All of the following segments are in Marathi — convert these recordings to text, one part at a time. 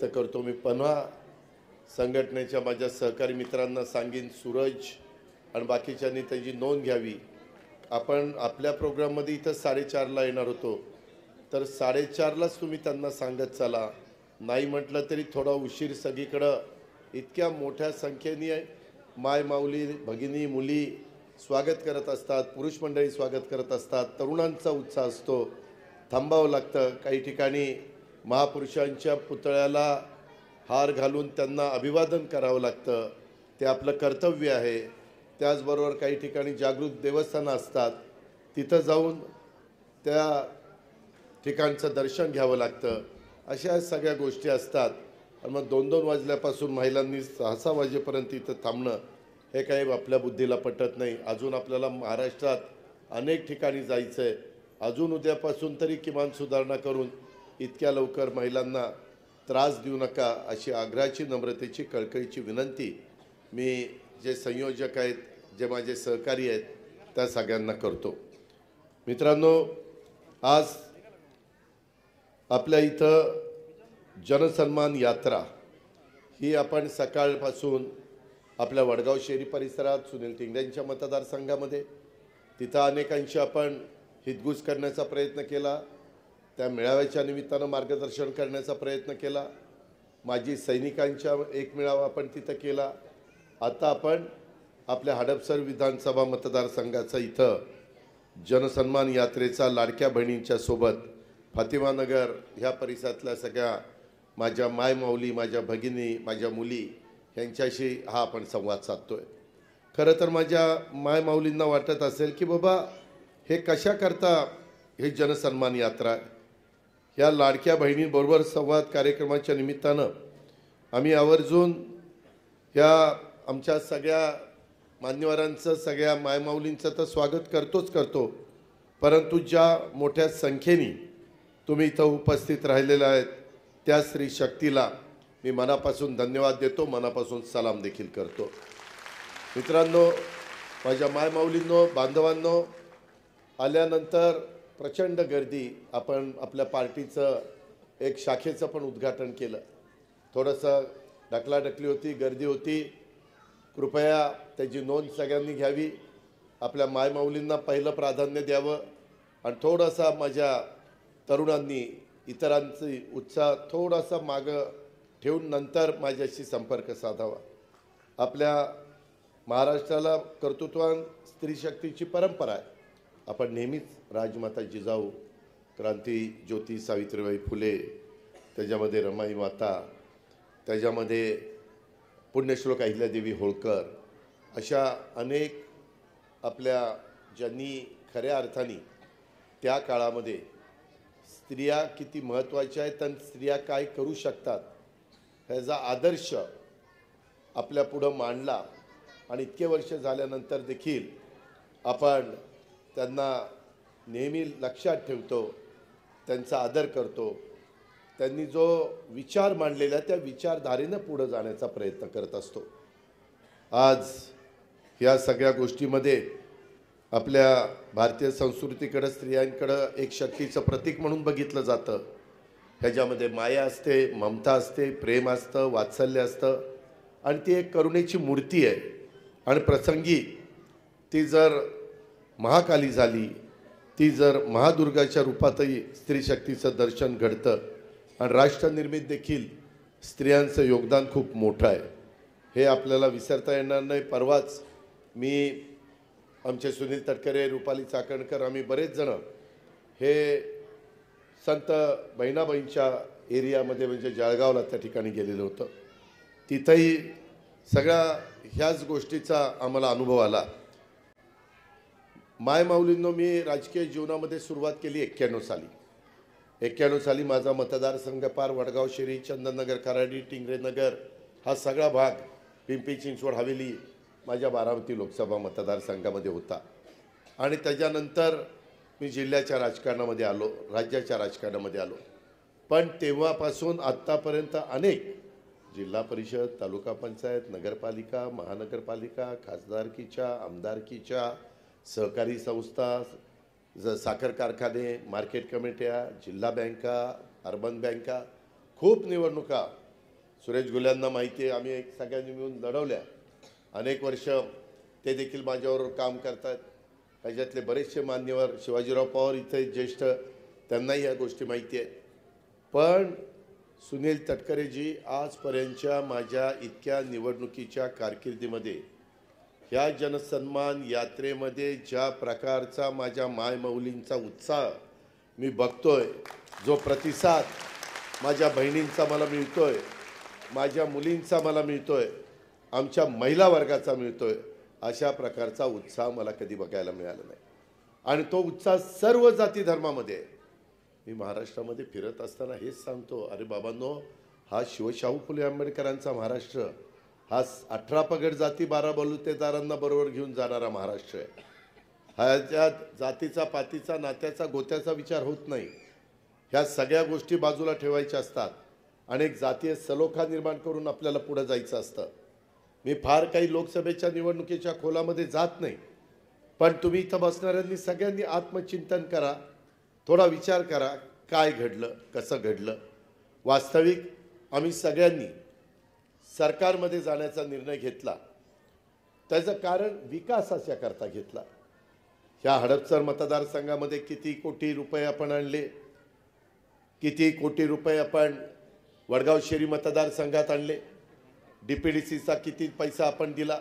व्यक्त करतो। मी पुन्हा संघटनेच्या माझ्या सहकारी मित्रांना सांगेन, सूरज आणि बाकीच्यांनी त्याची नोंद घ्यावी। आपण आपल्या प्रोग्राममध्ये इथं 4:30ला येणार होतो, तर 4:30लाच तुम्ही त्यांना सांगत चला। नाही म्हटलं तरी थोडा उशीर सगळीकडं इतक्या मोठ्या संख्येने माय माऊली भगिनी मुली स्वागत करत असतात, पुरुष मंडळी स्वागत करत असतात, तरुणांचा उत्साह असतो, थांबावं लागतं। काही ठिकाणी महापुरुषांच्या पुतळ्याला हार घालून त्यांना अभिवादन करावं लागतं, ते आपलं कर्तव्य आहे। त्याचबरोबर काही ठिकाणी जागृत देवस्थानं असतात, तिथं जाऊन त्या ठिकाणचं दर्शन घ्यावं लागतं। अशा सगळ्या गोष्टी असतात आणि मग 2-2 वाजल्यापासून महिलांनी 6-6 वाजेपर्यंत इथं थांबणं हे काही आपल्या बुद्धीला पटत नाही। अजून आपल्याला महाराष्ट्रात अनेक ठिकाणी जायचं आहे। अजून उद्यापासून तरी किमान सुधारणा करून इतक्या लवकर महिलांना त्रास देऊ नका अशी आग्रहाची, नम्रतेची, कळकळीची विनंती मी जे संयोजक आहेत, जे माझे सहकारी आहेत, त्या सगळ्यांना करतो। मित्रांनो, आज आपल्या इथं जनसन्मान यात्रा ही आपण सकाळपासून आपल्या वडगाव शहरी परिसरात सुनील टिंगड्यांच्या मतदारसंघामध्ये तिथं अनेकांशी आपण हितगुज करण्याचा प्रयत्न केला, त्या मेळाव्याच्या निमित्तानं मार्गदर्शन करण्याचा प्रयत्न केला। माजी सैनिकांच्या एक मेळावा आपण तिथं केला। आता आपण आपल्या हडपसर विधानसभा मतदारसंघाचा इथं जनसन्मान यात्रेचा लाडक्या बहिणींच्या सोबत फातिमानगर ह्या परिसरातल्या सगळ्या माझ्या माय माऊली, माझ्या भगिनी, माझ्या मुली यांच्याशी हा आपण संवाद साधतोय। खरं तर माझ्या माय माऊलींना वाटत असेल की बाबा हे कशा करता हे जनसन्मान यात्रा, या लाडक्या बहिणींबरोबर संवाद कार्यक्रमाच्या निमित्तानं आम्ही आवर्जून या आमच्या सगळ्या मान्यवरांचं, सगळ्या मायमाऊलींचं तर स्वागत करतो, परंतु ज्या मोठ्या संख्येने तुम्ही इथं उपस्थित राहिलेला आहेत त्या स्त्री शक्तीला मी मनापासून धन्यवाद देतो, मनापासून सलाम देखील करतो। मित्रांनो, माझ्या मायमाऊलींनो, बांधवांनो, आल्यानंतर प्रचंड गर्दी, आपण आपल्या पार्टीचं एक शाखेचं पण उद्घाटन केलं। थोडंसं ढकलाढकली होती, गर्दी होती, कृपया त्याची नोंद सगळ्यांनी घ्यावी। आपल्या मायमाऊलींना पहिलं प्राधान्य द्यावं आणि थोडासा माझ्या तरुणांनी इतरांची उत्साह थोडासा मागं ठेवून नंतर माझ्याशी संपर्क साधावा। आपल्या महाराष्ट्राला कर्तृत्ववान स्त्री शक्तीची परंपरा आहे। आपण नेहमीच राजमाता जिजाऊ, क्रांती ज्योती सावित्रीबाई फुले, त्याच्यामध्ये रमाई माता, त्याच्यामध्ये पुण्यश्लोक अहिल्यादेवी होळकर, अशा अनेक आपल्या ज्यांनी खऱ्या अर्थाने त्या काळामध्ये स्त्रिया किती महत्त्वाच्या आहेत आणि स्त्रिया काय करू शकतात ह्याचा आदर्श आपल्या पुढं मांडला आणि इतके वर्ष झाल्यानंतर देखील आपण त्यांना नेहमी लक्षात ठेवतो, त्यांचा आदर करतो। त्यांनी जो विचार मांडलेला त्या विचारधारेनं पुढे जाण्याचा प्रयत्न करत असतो। आज या सगळ्या गोष्टीमध्ये आपल्या भारतीय संस्कृतीकडे स्त्रियांकडे एक शक्तीचं प्रतीक म्हणून बघितलं जातं। ह्याच्यामध्ये माया असते, ममता असते, प्रेम असतं, वात्सल्य असतं आणि ती एक करुणेची मूर्ती आहे। आणि प्रसंगी ती जर महाकाली झाली, ती जर महादुर्गाच्या रूपातही स्त्री शक्तीचं दर्शन घडतं आणि राष्ट्रनिर्मित देखील स्त्रियांचं योगदान खूप मोठं आहे, हे आपल्याला विसरता येणार नाही। परवाच मी आमचे सुनील तटकरे, रुपाली चाकणकर, आम्ही बरेच जण हे संत बहिणाबाईंच्या एरियामध्ये म्हणजे जळगावला त्या ठिकाणी गेलेलो होतो। तिथंही सगळ्या ह्याच गोष्टीचा आम्हाला अनुभव आला। मायमाऊलींनो, मी राजकीय जीवनामध्ये सुरुवात केली 91 साली। 91 साली माझा मतदारसंघ पार वडगाव शहरी, चंदननगर, कराडी, टिंगरेनगर हा सगळा भाग, पिंपरी चिंचवड हवेली माझ्या बारामती लोकसभा मतदारसंघामध्ये होता। आणि त्याच्यानंतर मी जिल्ह्याच्या राजकारणामध्ये आलो, राज्याच्या राजकारणामध्ये आलो। पण तेव्हापासून आत्तापर्यंत अनेक जिल्हा परिषद, तालुका पंचायत, नगरपालिका, महानगरपालिका, खासदारकीच्या, आमदारकीच्या, सहकारी संस्था, साखर कारखाने, मार्केट कमिट्या, जिल्हा बँका, अर्बन बँका, खूप निवडणुका सुरेश गुल्यांना माहिती आहे, आम्ही सगळ्यांनी मिळून लढवल्या अनेक वर्ष, ते देखील माझ्यावर काम करतात. त्याच्यातले बरेचसे मान्यवर, शिवाजीराव पवार इथे ज्येष्ठ, त्यांनाही या गोष्टी माहिती आहेत. पण सुनील तटकरेजी, आजपर्यंतच्या माझ्या इतक्या निवडणुकीच्या कारकिर्दीमध्ये ह्या जनसन्मान यात्रेमध्ये ज्या प्रकारचा माझ्या मायमौलींचा उत्साह मी बघतोय, जो प्रतिसाद माझ्या बहिणींचा मला मिळतोय, माझ्या मुलींचा मला मिळतोय, आमच्या महिला वर्गाचा मिळतोय, अशा प्रकारचा उत्साह मला कधी बघायला मिळाला नाही. आणि तो उत्साह सर्व जाती धर्मामध्ये आहे. मी महाराष्ट्रामध्ये फिरत असताना हेच सांगतो, अरे बाबांनो, हा शिवशाहू फुले आंबेडकरांचा महाराष्ट्र, हा 18 पगड जाती 12 बलुतेदारांना बरोबर घेऊन जाणारा महाराष्ट्र आहे. ह्याच्यात जातीचा, पातीचा, नात्याचा, गोत्याचा विचार होत नाही. ह्या सगळ्या गोष्टी बाजूला ठेवायच्या असतात. अनेक जातीय सलोखा निर्माण करून आपल्याला पुढे जायचं असतं. मी फार काही लोकसभेच्या निवडणुकीच्या खोलामध्ये जात नाही, पण तुम्ही इथं बसणाऱ्यांनी सगळ्यांनी आत्मचिंतन करा, थोडा विचार करा, काय घडलं, कसं घडलं. वास्तविक आम्ही सगळ्यांनी सरकारमध्ये जाण्याचा निर्णय घेतला, त्याचं कारण विकासाच्या करता घेतला. ह्या हडपसर मतदारसंघामध्ये किती कोटी रुपये आपण आणले, किती कोटी रुपये आपण वडगाव शेरी मतदारसंघात आणले, DPDCचा किती पैसा आपण दिला,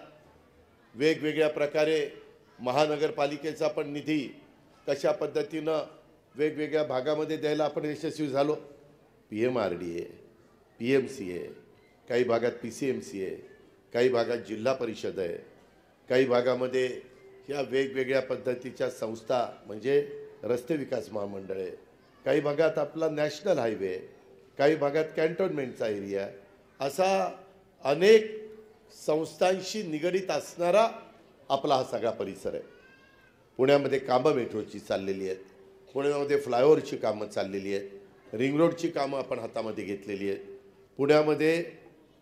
वेगवेगळ्या प्रकारे महानगरपालिकेचा पण निधी कशा पद्धतीनं वेगवेगळ्या भागामध्ये द्यायला आपण यशस्वी झालो. PMRD आहे, PMC आहे, काही भागात PCMC आहे, काही भागात जिल्हा परिषद आहे, काही भागामध्ये ह्या वेगवेगळ्या पद्धतीच्या संस्था म्हणजे रस्ते विकास महामंडळ आहे, काही भागात आपला नॅशनल हायवे, काही भागात कॅन्टोन्मेंटचा एरिया, असा अनेक संस्थांशी निगडीत असणारा आपला हा सगळा परिसर आहे. पुण्यामध्ये कामं मेट्रोची चाललेली आहेत, पुण्यामध्ये फ्लायओव्हरची कामं चाललेली आहेत, रिंग रोडची कामं आपण हातामध्ये घेतलेली आहेत. पुण्यामध्ये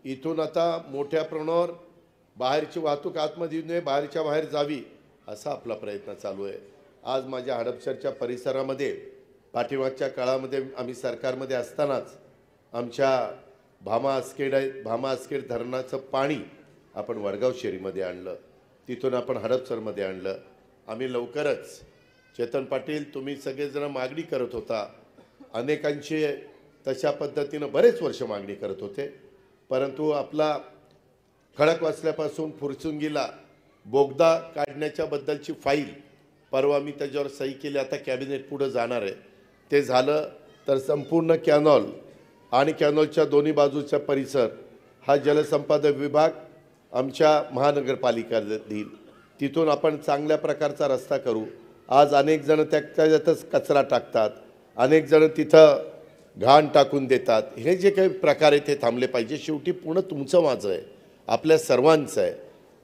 इथून आता मोठ्या प्रमाणावर बाहेरची वाहतूक आतमध्ये येऊ नये, बाहेरच्या बाहेर जावी, असा आपला प्रयत्न चालू आहे. आज माझ्या हडपसरच्या परिसरामध्ये पाठीमागच्या काळामध्ये आम्ही सरकारमध्ये असतानाच आमच्या भामा आसखेड धरणाचं पाणी आपण वडगाव शेरीमध्ये आणलं, तिथून आपण हडपसरमध्ये आणलं. आम्ही लवकरच, चेतन पाटील तुम्ही सगळेजण मागणी करत होता, अनेकांची तशा पद्धतीनं बरेच वर्ष मागणी करत होते, परंतु आपला खडकवासल्यापासून फुरसुंगीला बोगदा काढण्याच्या बद्दलची फाईल परवा मी त्याच्यावर सही केली, आता कॅबिनेट पुढे जाणार आहे. ते झालं तर संपूर्ण कॅनॉल आणि कॅनॉलच्या दोन्ही बाजूचा परिसर हा जलसंपादन विभाग आमच्या महानगरपालिका देईल. तिथून आपण चांगल्या प्रकारचा रस्ता करू. आज अनेक जण त्याच्यातच कचरा टाकतात, अनेक जण तिथं घाण टाकून देतात. हे जे काही प्रकार आहे ते थांबले पाहिजे. शेवटी पुणे तुमचं माझं आहे, आपल्या सर्वांचं आहे.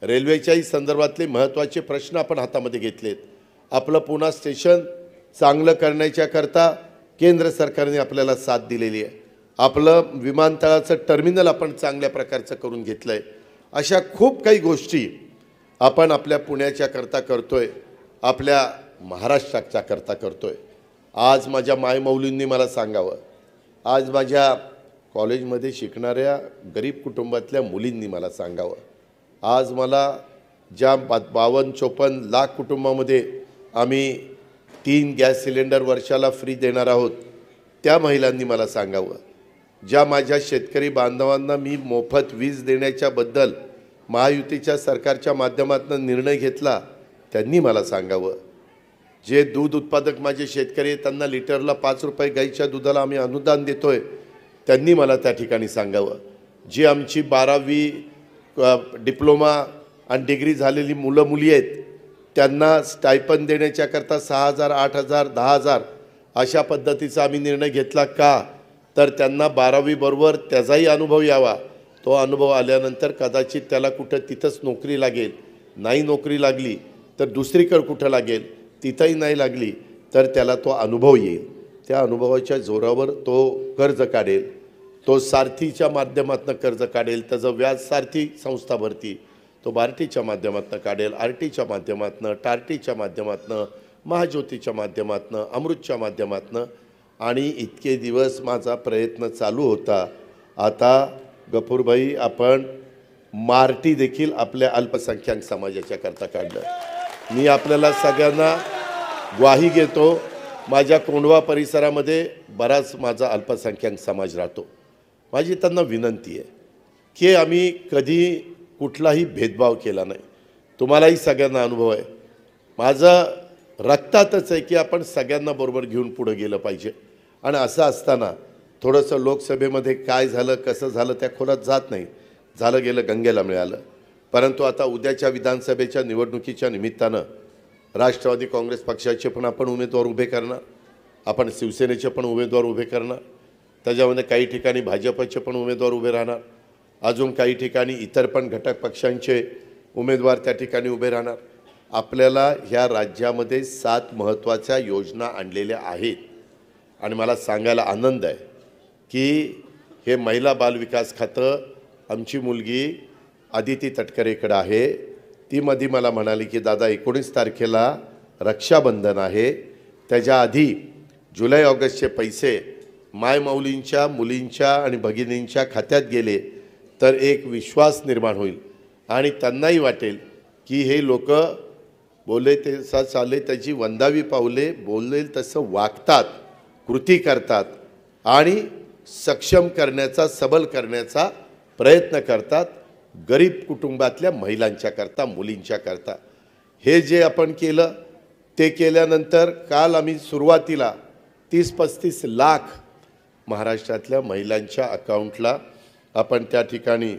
रेल्वेच्याही संदर्भातले महत्त्वाचे प्रश्न आपण हातामध्ये घेतलेत. आपलं पुणे स्टेशन चांगलं करण्याच्या करता केंद्र सरकारने आपल्याला साथ दिलेली आहे. आपलं विमानतळाचं टर्मिनल आपण चांगल्या प्रकारचं करून घेतलं आहे. अशा खूप काही गोष्टी आपण आपल्या पुण्याच्या करता करतोय, आपल्या महाराष्ट्राच्या करता करतोय. आज माझ्या मायमौलींनी मला सांगावं, आज माझ्या कॉलेजमध्ये शिकणाऱ्या गरीब कुटुंबातल्या मुलींनी मला सांगावं, आज मला ज्या 52-54 लाख कुटुंबामध्ये आम्ही 3 गॅस सिलेंडर वर्षाला फ्री देणार आहोत, त्या महिलांनी मला सांगावं, ज्या माझ्या शेतकरी बांधवांना मी मोफत वीज देण्याच्याबद्दल महायुतीच्या सरकारच्या माध्यमातून निर्णय घेतला, त्यांनी मला सांगावं, जे दूध उत्पादक माझे शेतकरी आहेत त्यांना लिटरला 5 रुपये गाईच्या दुधाला आम्ही अनुदान देतोय, त्यांनी मला त्या ठिकाणी सांगावं, जी आमची 12वी डिप्लोमा आणि डिग्री झालेली मुलं मुली आहेत त्यांना स्टायपन देण्याच्याकरता 6,000, 8,000, 10,000 अशा पद्धतीचा आम्ही निर्णय घेतला. का तर त्यांना 12वी बरोबर त्याचाही अनुभव यावा. तो अनुभव आल्यानंतर कदाचित त्याला कुठं तिथंच नोकरी लागेल, नाही नोकरी लागली तर दुसरीकडे कुठं लागेल, तिथंही नाही लागली तर त्याला तो अनुभव येईल. त्या अनुभवाच्या जोरावर तो कर्ज काढेल, तो सारथीच्या माध्यमातून कर्ज काढेल, त्याचं व्याज सारथी संस्था भरती, तो बार्टीच्या माध्यमातून काढेल, आरटीच्या माध्यमातून, टार्टीच्या माध्यमातून, महाज्योतीच्या माध्यमातून, अमृतच्या माध्यमातून. आणि इतके दिवस माझा प्रयत्न चालू होता. आता गफूरभाई, आपण मार्टी देखील आपल्या अल्पसंख्याक समाजाच्या करता काढलं। मी आपल्याला सगळ्यांना ग्वाही घेतो, माझ्या कोंढवा परिसरामध्ये बराच माझा अल्पसंख्याक समाज राहतो। माझी त्यांना विनंती आहे की आम्ही कधी कुठलाही भेदभाव केला नाही। तुम्हालाही सगळ्यांना अनुभव आहे, माझं रक्तातच आहे की आपण सगळ्यांना बरोबर घेऊन पुढे गेलं पाहिजे। आणि असं असताना थोडंसं लोकसभेमध्ये काय झालं कसं झालं त्या खोलात जात नाही, झालं गेलं गंगेला मिळालं। परंतु आता उद्याच्या विधानसभेच्या निवडणुकीच्या निमित्तानं राष्ट्रवादी काँग्रेस पक्षाचे पण आपण उमेदवार उभे करणार, आपण शिवसेनेचे पण उमेदवार उभे करणार, त्याच्यामध्ये काही ठिकाणी भाजपचे पण उमेदवार उभे राहणार, अजून काही ठिकाणी इतर पण घटक पक्षांचे उमेदवार त्या ठिकाणी उभे राहणार। आपल्याला ह्या राज्यामध्ये 7 महत्त्वाच्या योजना आणलेल्या आहेत आणि मला सांगायला आनंद आहे की हे महिला बालविकास खातं आमची मुलगी आदिती तटकरेकडे आहे। ती मध्ये मला म्हणाली की दादा 19 तारखेला रक्षाबंधन आहे, त्याच्या आधी जुलै ऑगस्टचे पैसे मायमाऊलींच्या मुलींच्या आणि भगिनींच्या खात्यात गेले तर एक विश्वास निर्माण होईल आणि त्यांनाही वाटेल की हे लोक बोले तसं चाले त्याची वंदावी पावले, बोलले तसं वागतात, कृती करतात आणि सक्षम करण्याचा सबल करण्याचा प्रयत्न करतात गरीब कुटुंबातल्या महिलांच्या करता, मुलींच्या करता। हे जे आपण केलं ते केल्यानंतर काल आम्ही सुरुवातीला 30-35 लाख महाराष्ट्रातल्या महिलांच्या अकाउंटला आपण त्या ठिकाणी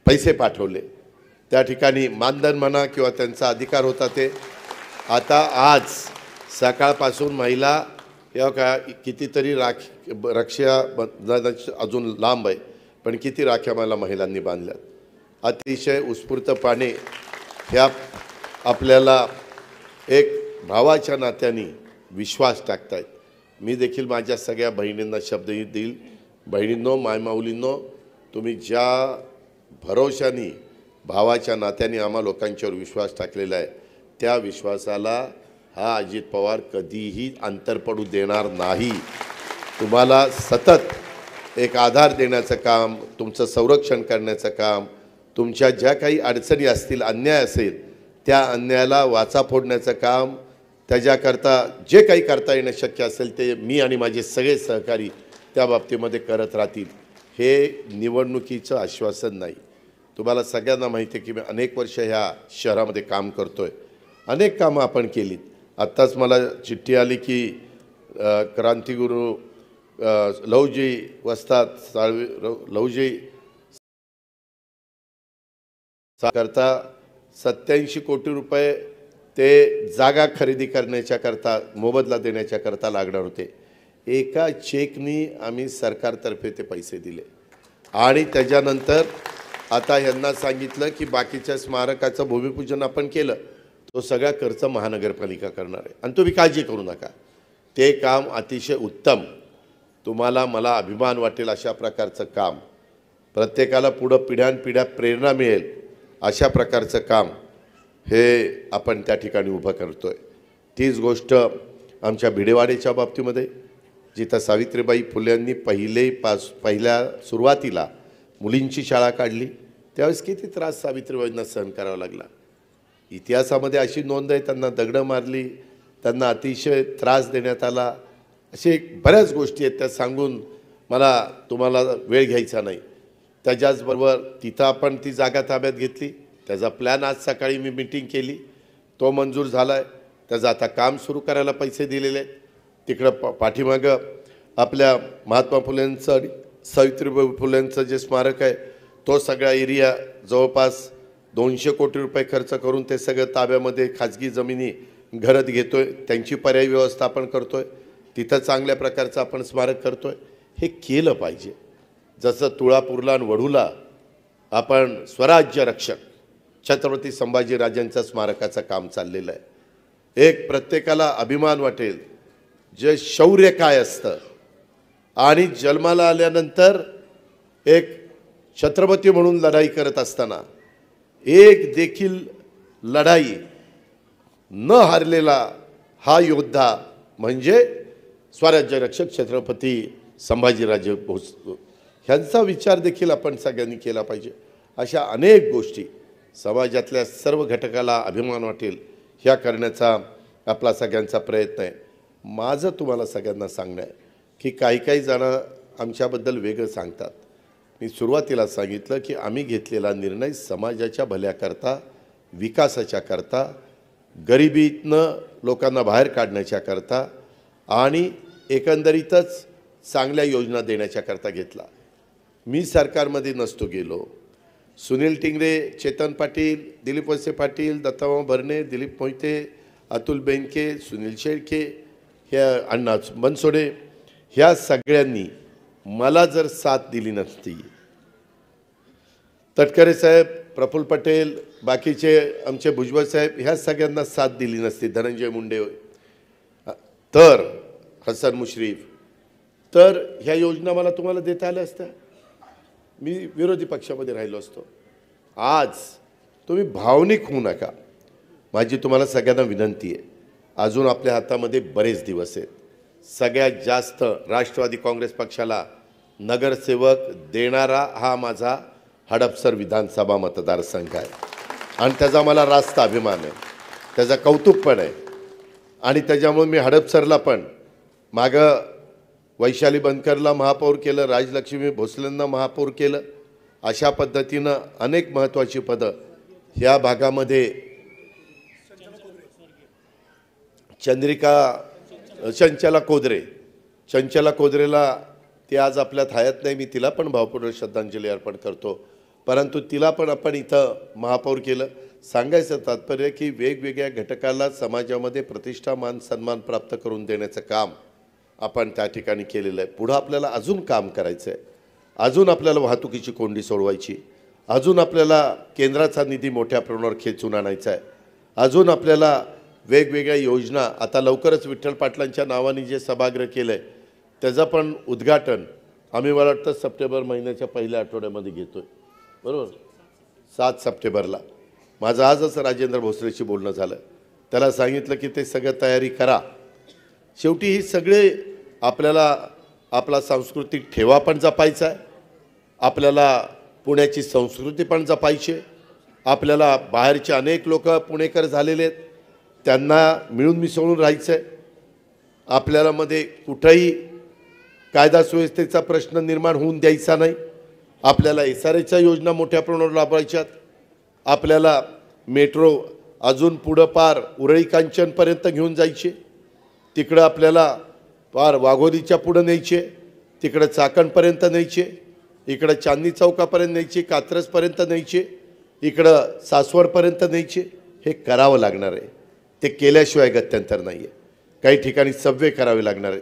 पैसे पाठवले। त्या ठिकाणी मानधन म्हणा किंवा त्यांचा अधिकार होता ते। आता आज सकाळपासून महिला या का कितीतरी रक्षा अजून लांब आहे, पण किती राख्या मला महिलांनी बांधल्यात। अतिशय उत्स्फूर्तपणे ह्या आपल्याला एक भावाच्या नात्याने विश्वास टाकतायत। मी देखील माझ्या सगळ्या बहिणींना शब्द देईल, बहिणींनो, मायमाऊलींनो, तुम्ही ज्या भरोशाने भावाच्या नात्याने आम्हा लोकांच्यावर विश्वास टाकलेला आहे त्या विश्वासाला हा अजित पवार कधीही अंतर पडू देणार नाही। तुम्हाला सतत एक आधार देण्याचं काम, तुमचं संरक्षण करण्याचं काम, तुमच्या ज्या काही अडचणी असतील, अन्याय असेल त्या अन्यायाला वाचा फोडण्याचं काम, त्याच्याकरता जे काही करता येणं शक्य असेल ते मी आणि माझे सगळे सहकारी त्या बाबतीमध्ये करत राहतील। हे निवडणुकीचं आश्वासन नाही। तुम्हाला सगळ्यांना माहिती आहे की मी अनेक वर्ष ह्या शहरामध्ये काम करतोय, अनेक कामं आपण केलीत। आत्ताच मला चिठ्ठी आली की क्रांतिगुरू लहुजी वस्ताद साळवी लहुजी करता 87 कोटी रुपये ते जागा खरेदी करण्याच्या करता, मोबदला देण्याच्या करता लागणार होते। एका चेकनी आम्ही सरकारतर्फे ते पैसे दिले आणि त्याच्यानंतर आता यांना सांगितलं की बाकीच्या स्मारकाचं भूमिपूजन आपण केलं, तो सगळा खर्च महानगरपालिका करणार आहे आणि तुम्ही काळजी करू नका, ते काम अतिशय उत्तम, तुम्हाला मला अभिमान वाटेल अशा प्रकारचं काम, प्रत्येकाला पुढं पिढ्यानपिढ्या प्रेरणा मिळेल अशा प्रकारचं काम हे आपण त्या ठिकाणी उभं करतोय। तीच गोष्ट आमच्या भिडेवाडीच्या बाबतीमध्ये, जिथं सावित्रीबाई फुलेंनी पहिल्या सुरुवातीला मुलींची शाळा काढली त्यावेळेस किती त्रास सावित्रीबाईंना सहन करावा लागला। इतिहासामध्ये अशी नोंद आहे, त्यांना दगडं मारली, त्यांना अतिशय त्रास देण्यात आला, असे बऱ्याच गोष्टी आहेत त्या सांगून मला तुम्हाला वेळ घ्यायचा नाही। त्याच्याचबरोबर तिथं आपण ती जागा ताब्यात घेतली, त्याचा प्लॅन आज सकाळी मी मीटिंग केली, तो मंजूर झाला आहे, त्याचं आता काम सुरू करायला पैसे दिलेले आहेत। तिकडं पाठीमागं आपल्या महात्मा फुलेंचं आणि सावित्रीबाई फुलेंचं जे स्मारक आहे तो सगळा एरिया जवळपास 200 कोटी रुपये खर्च करून ते सगळं ताब्यामध्ये खाजगी जमिनी घरात घेतोय, त्यांची पर्यायी व्यवस्था आपण करतोय, तिथं चांगल्या प्रकारचं आपण स्मारक करतोय। हे केलं पाहिजे। जसं तुळापूरला आणि वढूला आपण स्वराज्य रक्षक छत्रपती संभाजीराजांच्या स्मारकाचं काम चाललेलं आहे। एक प्रत्येकाला अभिमान वाटेल जे शौर्य काय असतं आणि जन्माला आल्यानंतर एक छत्रपती म्हणून लढाई करत असताना एक देखील लढाई न हारलेला हा योद्धा म्हणजे स्वराज्य रक्षक छत्रपती संभाजीराजे भोसले ह्यांचा विचार देखील आपण सगळ्यांनी केला पाहिजे. अशा अनेक गोष्टी समाजातल्या सर्व घटकाला अभिमान वाटेल ह्या करण्याचा आपला सगळ्यांचा प्रयत्न आहे. माझं तुम्हाला सगळ्यांना सांगणं आहे की काही जण आमच्याबद्दल वेगळं सांगतात. मी सुरुवातीला सांगितलं की आम्ही घेतलेला निर्णय समाजाच्या भल्याकरता, विकासाच्या करता, गरिबीतनं लोकांना बाहेर काढण्याच्या करता आणि एकंदरीतच चांगल्या योजना देण्याच्या करता घेतला. मी सरकारमध्ये नसतो गेलो. सुनील टिंगरे, चेतन पाटील, दिलीप वळसे पाटील, दत्ताभाऊ भरणे, दिलीप मोहिते, अतुल बेनके, सुनील शेळके, ह्या अण्णा बनसोडे ह्या सगळ्यांनी मला जर साथ दिली नसती, तटकरे साहेब, प्रफुल्ल पटेल, बाकीचे आमचे भुजबळ साहेब ह्या सगळ्यांना साथ दिली नसती, धनंजय मुंडे, तर हसन मुश्रीफ, तर ह्या योजना मला तुम्हाला देता आल्या असत्या. मी विरोधी पक्षामध्ये राहिलो असतो. आज तुम्ही भावनिक होऊ नका. माझी तुम्हाला सगळ्यांना विनंती आहे, अजून आपल्या हातामध्ये बरेच दिवस आहेत. सगळ्यात जास्त राष्ट्रवादी काँग्रेस पक्षाला नगरसेवक देणारा हा माझा हडपसर विधानसभा मतदारसंघ आहे आणि त्याचा मला रास्त अभिमान आहे, त्याचा कौतुक पण आहे. आणि त्याच्यामुळे मी हडपसरला पण मागं वैशाली बनकरला महापौर केलं, राजलक्ष्मी भोसलेंना महापौर केलं. अशा पद्धतीनं अनेक महत्त्वाची पदं ह्या भागामध्ये चंचला कोदरेला ती आज आपल्यात हयात नाही. मी तिला पण भावपूर्ण श्रद्धांजली अर्पण करतो. परंतु तिला पण आपण इथं महापौर केलं. सांगायचं तात्पर्य की वेगवेगळ्या घटकाला समाजामध्ये प्रतिष्ठा, मान, सन्मान प्राप्त करून देण्याचं काम आपण त्या ठिकाणी केलेलं आहे. पुढं आपल्याला अजून काम करायचं आहे. अजून आपल्याला वाहतुकीची कोंडी सोडवायची, अजून आपल्याला केंद्राचा निधी मोठ्या प्रमाणावर खेचून आणायचा आहे. अजून आपल्याला वेगवेगळ्या योजना, आता लवकरच विठ्ठल पाटलांच्या नावाने जे सभागृह केलं आहे त्याचं पण उद्घाटन आम्ही मला वाटतं सप्टेंबर महिन्याच्या पहिल्या आठवड्यामध्ये घेतो आहे, बरोबर, 7 सप्टेंबरला. माझं आजच राजेंद्र भोसलेशी बोलणं झालं. त्याला सांगितलं की ते सगळं तयारी करा. शेवटी ही सगळे आपल्याला आपला सांस्कृतिक ठेवा पण जपायचा आहे, आपल्याला पुण्याची संस्कृती पण जपायची आहे. आपल्याला बाहेरचे अनेक लोक पुणेकर झालेले आहेत, त्यांना मिळून मिसळून राहायचं आहे. आपल्याला मध्ये कुठंही कायदा सुव्यवस्थेचा प्रश्न निर्माण होऊन द्यायचा नाही. आपल्याला SRHच्या योजना मोठ्या प्रमाणावर राबवायच्यात. आपल्याला मेट्रो अजून पुढं पार उरळी कांचनपर्यंत घेऊन जायचे. तिकडं आपल्याला पार वाघोलीच्या पुढं न्यायचे, तिकडं चाकणपर्यंत न्यायचे, इकडं चांदणी चौकापर्यंत न्यायचे, कात्रजपर्यंत न्यायचे, इकडं सासवडपर्यंत न्यायचे. हे करावं लागणार आहे. ते केल्याशिवाय गत्यंतर नाही आहे. काही ठिकाणी सबवे करावे लागणार आहे.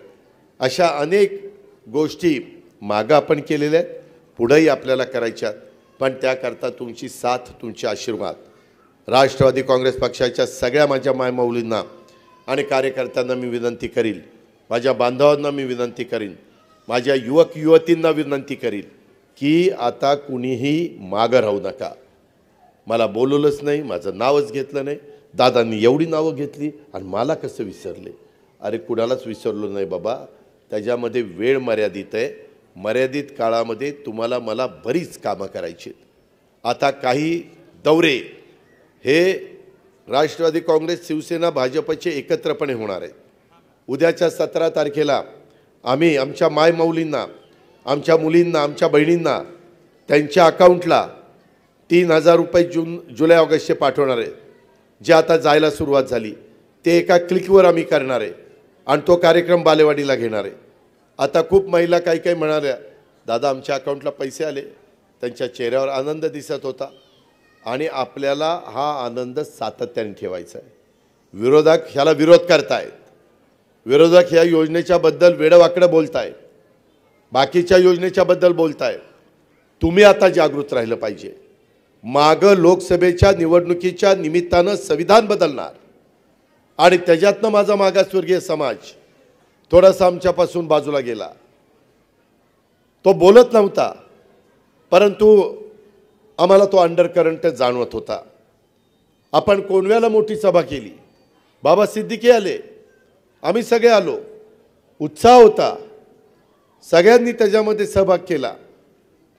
अशा अनेक गोष्टी मागं आपण केलेल्या आहेत, पुढंही आपल्याला करायच्यात. पण त्याकरता तुमची साथ, तुमचे आशीर्वाद राष्ट्रवादी काँग्रेस पक्षाच्या सगळ्या माझ्या मायमाऊलींना आणि कार्यकर्त्यांना मी विनंती करील, माझ्या बांधवांना मी विनंती करीन, माझ्या युवक युवतींना विनंती करील की आता कुणीही मागं राहू नका. मला बोलवलंच नाही, माझं नावच घेतलं नाही. दादांनी एवढी नावं घेतली आणि मला कसं विसरले? अरे कुणालाच विसरलो नाही बाबा. त्याच्यामध्ये वेळ मर्यादित आहे. मर्यादित काळामध्ये तुम्हाला मला बरीच कामं करायची आहेत. आता काही दौरे हे राष्ट्रवादी काँग्रेस, शिवसेना, भाजपचे एकत्रपणे होणार आहेत. उद्याच्या 17 तारखेला आम्ही आमच्या मायमाऊलींना, आमच्या मुलींना, आमच्या बहिणींना त्यांच्या अकाउंटला 3000 रुपये जुलै ऑगस्टचे पाठवणार आहे. जे आता जायला सुरुवात झाली ते एका क्लिकवर आम्ही करणार आहे आणि तो कार्यक्रम बालेवाडीला घेणार आहे. आता खूप महिला काही म्हणाल्या, दादा आमच्या अकाउंटला पैसे आले. त्यांच्या चेहऱ्यावर आनंद दिसत होता आणि आपल्याला हा आनंद सातत्याने ठेवायचा आहे. विरोधक ह्याला विरोध करतायत, विरोधक ह्या योजनेच्या बद्दल वेडवाकडं बोलतायत, बाकीच्या योजनेच्या बद्दल बोलतायत. तुम्ही आता जागृत राहिलं पाहिजे. मागं लोकसभेच्या निवडणुकीच्या निमित्तानं संविधान बदलणार आणि त्याच्यातनं माझा मागासवर्गीय समाज थोडासा आमच्यापासून बाजूला गेला. तो बोलत नव्हता, परंतु आम्हाला तो अंडरकरंट जाणवत होता. आपण कोणव्याला मोठी सभा केली, बाबा सिद्दीकी आले, आम्ही सगळे आलो, उत्साह होता. सगळ्यांनी त्याच्यामध्ये सहभाग केला,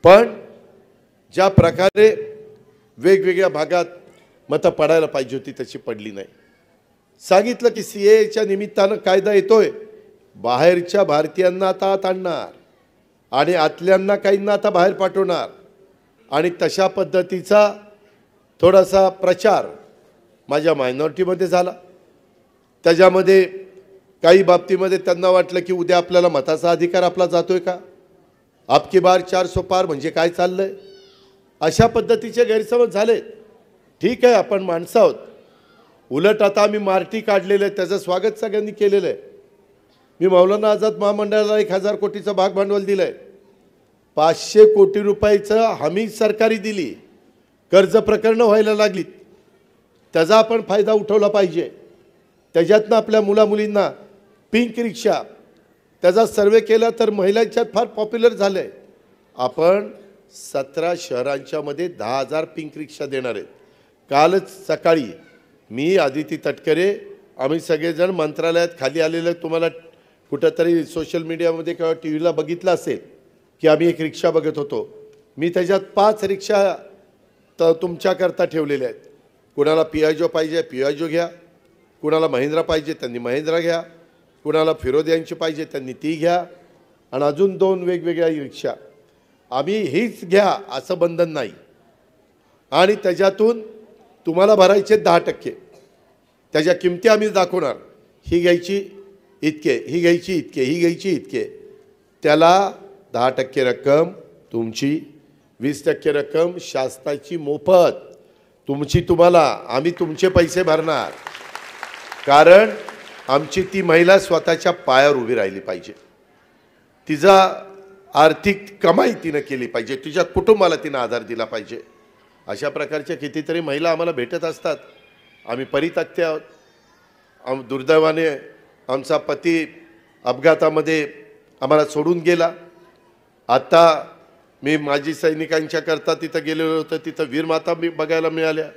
पण ज्या प्रकारे वेगवेगळ्या भागात मतं पडायला पाहिजे होती तशी पडली नाही. सांगितलं की CAAच्या निमित्तानं कायदा येतोय, बाहेरच्या भारतीयांना आता आत आणणार आणि आतल्यांना काहींना आता बाहेर पाठवणार आणि तशा पद्धतीचा थोडासा प्रचार माझ्या मायनॉरिटीमध्ये झाला. त्याच्यामध्ये काही बाबतीमध्ये त्यांना वाटलं की उद्या आपल्याला मताचा अधिकार आपला जातोय का, आपकी बार 400 पार म्हणजे काय चाललंय, अशा पद्धतीचे गैरसमज झाले. ठीक आहे, आपण माणसं आहोत. उलट आता आम्ही मार्टी काढलेलं आहे, त्याचं स्वागत सगळ्यांनी केलेलं आहे. मी मौलाना आझाद महामंडळाला 1000 कोटीचं भाग भांडवल दिलं आहे. 500 कोटी रुपयाचं हमी सरकारी दिली. कर्ज प्रकरणं व्हायला लागलीत, त्याचा आपण फायदा उठवला पाहिजे. त्याच्यातनं आपल्या मुलामुलींना पिंक रिक्षा, त्याचा सर्वे केला तर महिलांच्यात फार पॉप्युलर झालं आहे. आपण 17 शहरांच्यामध्ये 10,000 पिंक रिक्षा देणार आहेत. कालच सकाळी मी, आदिती तटकरे, आम्ही सगळेजण मंत्रालयात खाली आलेलं तुम्हाला कुठंतरी सोशल मीडियामध्ये किंवा TV ला बघितलं असेल की आम्ही एक रिक्षा बघत होतो. मी त्याच्यात 5 रिक्षा तुमच्याकरता ठेवलेल्या आहेत. कुणाला पियाजो पाहिजे पियाजो घ्या, कुणाला महिंद्रा पाहिजे त्यांनी महिंद्रा घ्या, कुणाला फिरोद यांची पाहिजे त्यांनी ती घ्या, आणि अजून 2 वेगवेगळ्या रिक्षा. आम्ही हीच घ्या असं बंधन नाही. आणि त्याच्यातून तुम्हाला भरायचे 10%. त्याच्या किमती आम्ही दाखवणार, ही घ्यायची इतके, ही घ्यायची इतके, ही घ्यायची इतके. त्याला 10% रक्कम तुमची, 20% रक्कम शासनाची मोफत तुमची. तुम्हाला आम्ही तुमचे पैसे भरणार, कारण आमची ती महिला स्वतःच्या पायावर उभी राहिली पाहिजे. तिचा आर्थिक कमाई तिनं केली पाहिजे, तिच्या कुटुंबाला तिनं आधार दिला पाहिजे. अशा प्रकारच्या कितीतरी महिला आम्हाला भेटत असतात. आम्ही परित्यक्त आहोत. दुर्दैवाने आमचा पती अपघातामध्ये आम्हाला सोडून गेला. आता मी माजी सैनिकांच्याकरता तिथं गेलेलो होतो, तिथं वीरमाता मी बघायला मिळाल्या,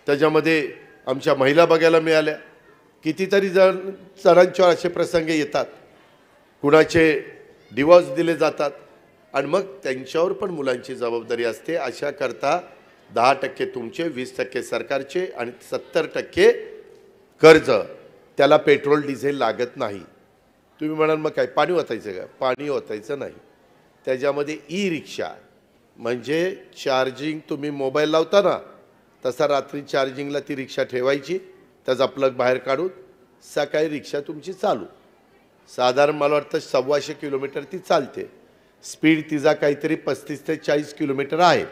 त्याच्यामध्ये आमच्या महिला बघायला मिळाल्या. कितीतरी जणांच्यावर असे प्रसंग येतात, कुणाचे डिवॉर्स दिले जातात आणि मग त्यांच्यावर पण मुलांची जबाबदारी असते. अशा करता 10% तुमचे, 20% सरकारचे आणि 70% कर्ज. त्याला पेट्रोल डिझेल लागत नाही. तुम्ही म्हणाल मग काय पाणी ओतायचं का? पाणी ओतायचं नाही. त्याच्यामध्ये ई-रिक्षा म्हणजे चार्जिंग, तुम्ही मोबाईल लावता ना तसा रात्री चार्जिंगला ती रिक्षा ठेवायची, त्याचा प्लग बाहेर काढून सकाळी रिक्षा तुमची चालू. साधारण मला वाटतं 125 किलोमीटर ती चालते. स्पीड तिचा काहीतरी 35 ते 40 किलोमीटर आहे.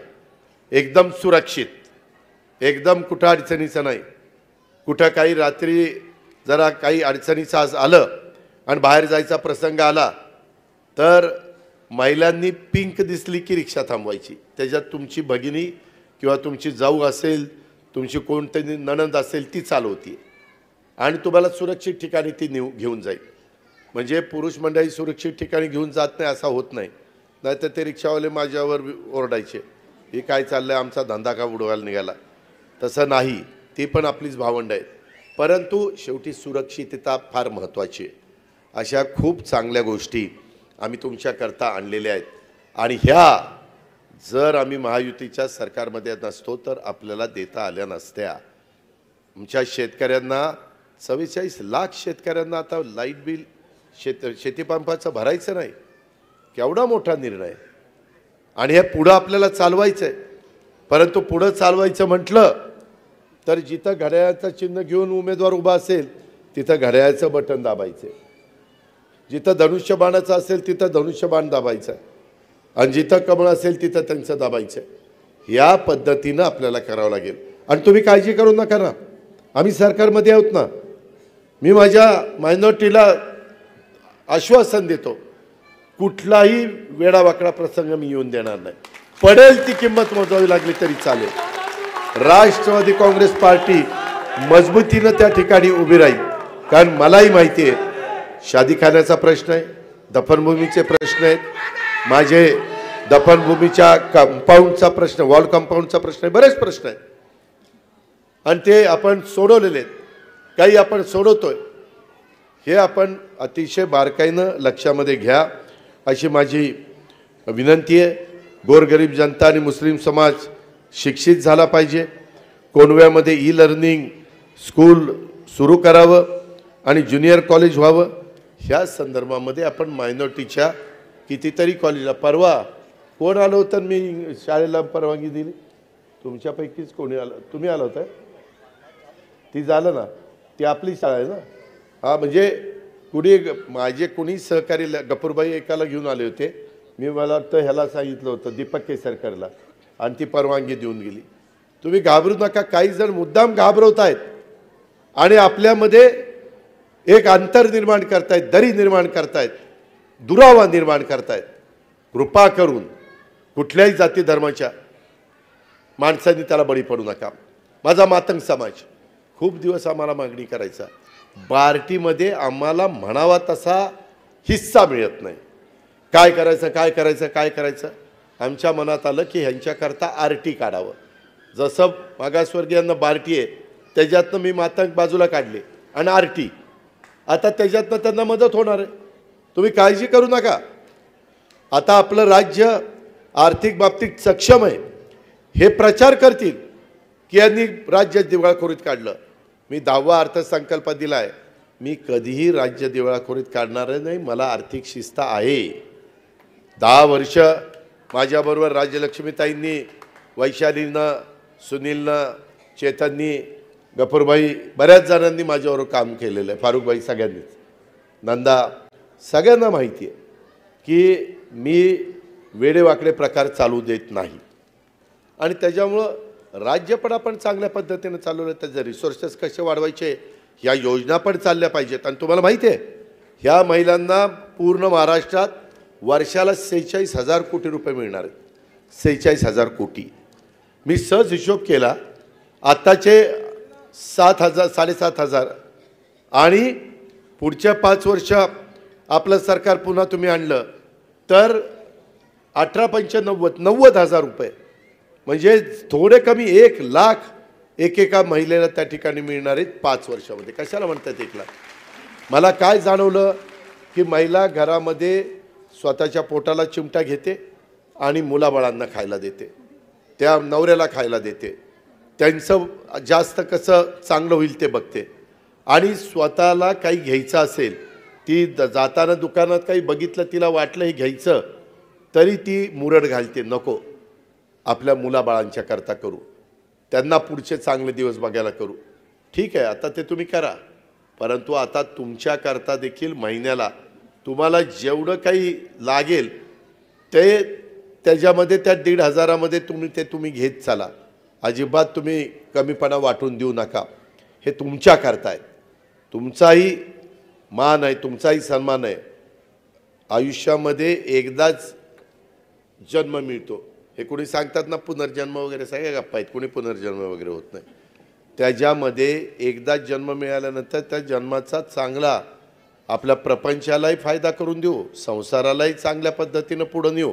एकदम सुरक्षित, एकदम कुठं अडचणीचं नाही. कुठं काही रात्री जरा काही अडचणीचं आज आलं आणि बाहेर जायचा प्रसंग आला तर महिलांनी पिंक दिसली की रिक्षा थांबवायची. त्याच्यात तुमची भगिनी किंवा तुमची जाऊ असेल, तुमची कोणतरी नणंद असेल ती चालवती आणि तुम्हाला सुरक्षित ठिकाणी ती घेऊन जाईल. म्हणजे पुरुष मंडळी सुरक्षित ठिकाणी घेऊन जात नाही असा होत नाही. नाहीतर ते रिक्षावाले माझ्यावर ओरडायचे, हे काय चाललं आहे, आमचा धंदा का उडवायला निघाला. तसं नाही, ती पण आपलीच भावंड आहेत. परंतु शेवटी सुरक्षितता फार महत्त्वाची आहे. अशा खूप चांगल्या गोष्टी आम्ही तुमच्याकरता आणलेल्या आहेत आणि ह्या जर आम्ही महायुतीच्या सरकारमध्ये नसतो तर आपल्याला देता आल्या नसत्या. आमच्या शेतकऱ्यांना 44 लाख शेतकऱ्यांना आता लाईट बिल शेतीपंपाचं भरायचं नाही. केवढा मोठा निर्णय आणि हे पुढं आपल्याला चालवायचं आहे. परंतु पुढं चालवायचं म्हटलं तर जिथं घड्याळाचं चिन्ह घेऊन उमेदवार उभा असेल तिथं घड्याळाचं बटन दाबायचं, जिथं धनुष्यबाणाचं असेल तिथं धनुष्यबाण दाबायचं आणि जिथं कमळ असेल तिथं त्यांचं दाबायचं. या पद्धतीनं आपल्याला करावं लागेल. आणि तुम्ही काळजी करू नका ना, आम्ही सरकारमध्ये आहोत ना. मी माझ्या मायनॉरिटीला आश्वासन देतो, कुठलाही वेडावाकडा प्रसंग मी येऊन देणार नाही. पडेल ती किंमत मोजावी लागली तरी चालेल. राष्ट्रवादी काँग्रेस पार्टी मजबूतीनं त्या ठिकाणी उभी राहील. कारण मलाही माहिती आहे शादीखान्याचा प्रश्न आहे, दफनभूमीचे प्रश्न आहेत, माझे दफनभूमीच्या कंपाऊंडचा प्रश्न, वॉल कंपाऊंडचा प्रश्न आहे, बरेच प्रश्न आहेत आणि ते आपण सोडवलेले आहेत. काही आपण सोडवतोय. हे आपण अतिशय बारकाईनं लक्षामध्ये घ्या. अशी माझी विनंती आहे. गोरगरीब जनता आणि मुस्लिम समाज शिक्षित झाला पाहिजे. कोंडव्यामध्ये ई लर्निंग स्कूल सुरू करावं आणि ज्युनियर कॉलेज व्हावं. ह्या संदर्भामध्ये आपण मायनॉरिटीच्या कितीतरी कॉलेजला, परवा कोण आलं होतं मी शाळेला परवानगी दिली, तुमच्यापैकीच कोणी आलं, तुम्ही आला होता, ती झालं ना, ती आपली शाळा आहे ना. हा म्हणजे कुणी माझे कुणी सहकारी गफूरबाई एकाला घेऊन आले होते, मी मला वाटतं ह्याला सांगितलं होतं दीपक केसरकरला, आणि ती परवानगी देऊन गेली. तुम्ही घाबरू नका. काही जण मुद्दाम घाबरवत आहेत आणि आपल्यामध्ये एक अंतर निर्माण करतायत, दरी निर्माण करतायत, दुरावा निर्माण करतायत. कृपा करून कुठल्याही जाती धर्माच्या माणसांनी त्याला बळी पडू नका. माझा मातंग समाज खूप दिवस आम्हाला मागणी करायचा, बार्टीमध्ये आम्हाला म्हणावा तसा हिस्सा मिळत नाही. काय करायचं काय करायचं काय करायचं. आमच्या मनात आलं की ह्यांच्याकरता आरटी काढावं. जसं मागासवर्गीयांना बार्टी आहे त्याच्यातनं मी मातंग बाजूला काढले आणि आरटी, आता त्याच्यातनं त्यांना मदत होणार आहे. तुम्ही काळजी करू नका. आता आपलं राज्य आर्थिक बाबतीत सक्षम आहे हे प्रचार करतील की यांनी राज्य दिवाळखोरीत काढलं. मी 10वा अर्थसंकल्प दिला आहे. मी कधीही राज्य दिवाळखोरीत काढणार नाही. मला आर्थिक शिस्त आहे. 10 वर्ष माझ्याबरोबर राज्यलक्ष्मीताईंनी, वैशालीनं, सुनीलनं, चेतननी, गफूरबाई, बऱ्याच जणांनी माझ्याबरोबर काम केलेलं आहे. फारुखबाई, सगळ्यांनीच, नंदा, सगळ्यांना माहिती आहे की मी वेडेवाकडे प्रकार चालू देत नाही. आणि त्याच्यामुळं राज्य पण आपण चांगल्या पद्धतीने चालवलं. त्याचे रिसोर्सेस कसे वाढवायचे ह्या योजना पण चालल्या पाहिजेत. आणि तुम्हाला माहिती आहे ह्या महिलांना पूर्ण महाराष्ट्रात वर्षाला 46,000 कोटी रुपये मिळणार आहेत. 46,000 कोटी. मी सहज हिशोब केला, आत्ताचे 7,000 7,500 आणि पुढच्या 5 वर्ष आपलं सरकार पुन्हा तुम्ही आणलं तर 18,95 90,000 रुपये, म्हणजे थोडे कमी 1,00,000 एकेका महिलेला त्या ठिकाणी मिळणार आहेत 5 वर्षामध्ये. कशाला म्हणतात 1,00,000. मला काय जाणवलं की महिला घरामध्ये स्वतःच्या पोटाला चिमटा घेते आणि मुलाबाळांना खायला देते, त्या नवऱ्याला खायला देते, त्यांचं जास्त कसं चांगलं होईल ते बघते. आणि स्वतःला काही घ्यायचं असेल, ती जाताना दुकानात काही बघितलं, तिला वाटलं हे घ्यायचं, तरी ती मुरड घालते, नको आपल्या मुलाबाळांच्या करता करू, त्यांना पुढचे चांगले दिवस बघायला करू. ठीक आहे, आता ते तुम्ही करा, परंतु आता तुमच्याकरता देखील महिन्याला तुम्हाला जेवढं काही लागेल ते त्याच्यामध्ये त्या 1,500मध्ये तुम्ही घेत चाला. अजिबात तुम्ही कमीपणा वाटून देऊ नका. हे तुमच्याकरता आहे, तुमचाही मान आहे, तुमचाही सन्मान आहे. आयुष्यामध्ये एकदाच जन्म मिळतो. हे कोणी सांगतात ना पुनर्जन्म वगैरे, सगळ्या गप्पा आहेत. कोणी पुनर्जन्म वगैरे होत नाही. त्याच्यामध्ये एकदाच जन्म मिळाल्यानंतर त्या जन्माचा चांगला आपल्या प्रपंचालाही फायदा करून देऊ, संसारालाही चांगल्या पद्धतीनं पुढं नेऊ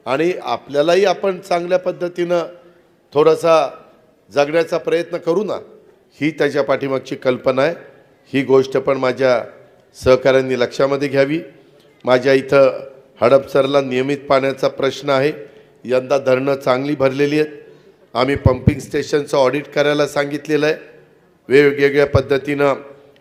आणि आपल्यालाही आपण चांगल्या पद्धतीनं थोडासा जगण्याचा प्रयत्न करू ना. ही त्याच्या पाठीमागची कल्पना आहे. ही गोष्ट पण माझ्या सहकाऱ्यांनी लक्षामध्ये घ्यावी. माझ्या इथं हडपसरला नियमित पाण्याचा प्रश्न आहे. यंदा धरणं चांगली भरलेली आहेत. आम्ही पंपिंग स्टेशनचं ऑडिट करायला सांगितलेलं आहे. वेगवेगळ्या पद्धतीनं